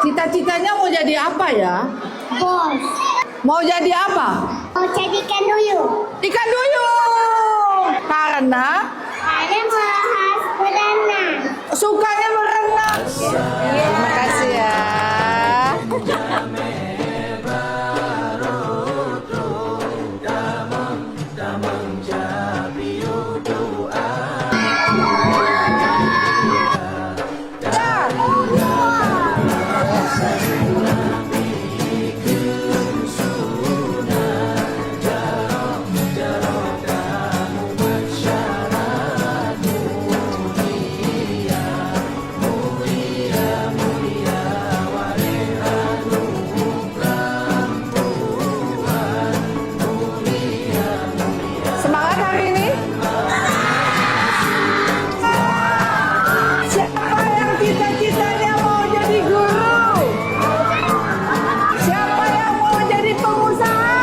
Cita-citanya mau jadi apa ya? Bos. Mau jadi apa? Mau jadi ikan duyung. Ikan duyung. Karena Mahas berenang. sukanya berenang. Terima kasih ya. Semangat hari ini. Siapa yang cita-citanya mau jadi guru? Siapa yang mau jadi pengusaha?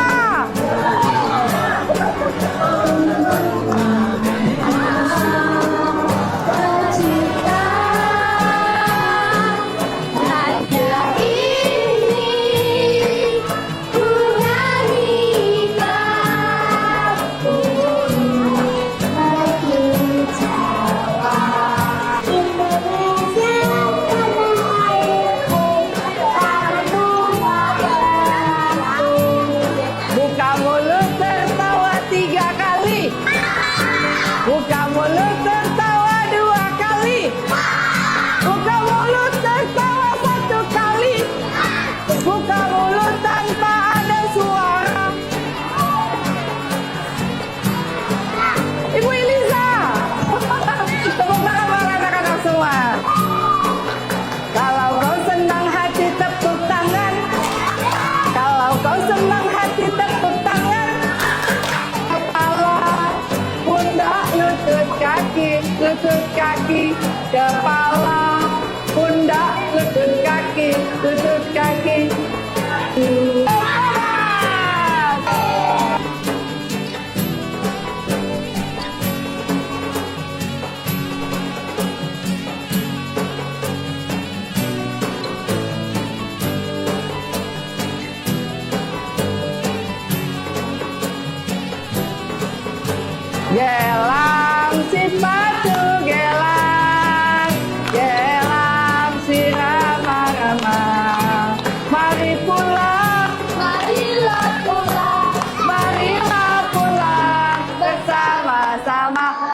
Buka mulut tertawa 3 kali. Buka mulut tertawa 2 kali. Buka mulut tertawa 1 kali. Buka mulut tanpa ada suara. Ibu Eliza. Tepuk tangan buat anak-anak semua. Kalau kau senang hati tepuk tangan. Kalau kau senang hati tepuk tangan. Kepala, pundak, lutut kaki, kepala, pundak, lutut kaki.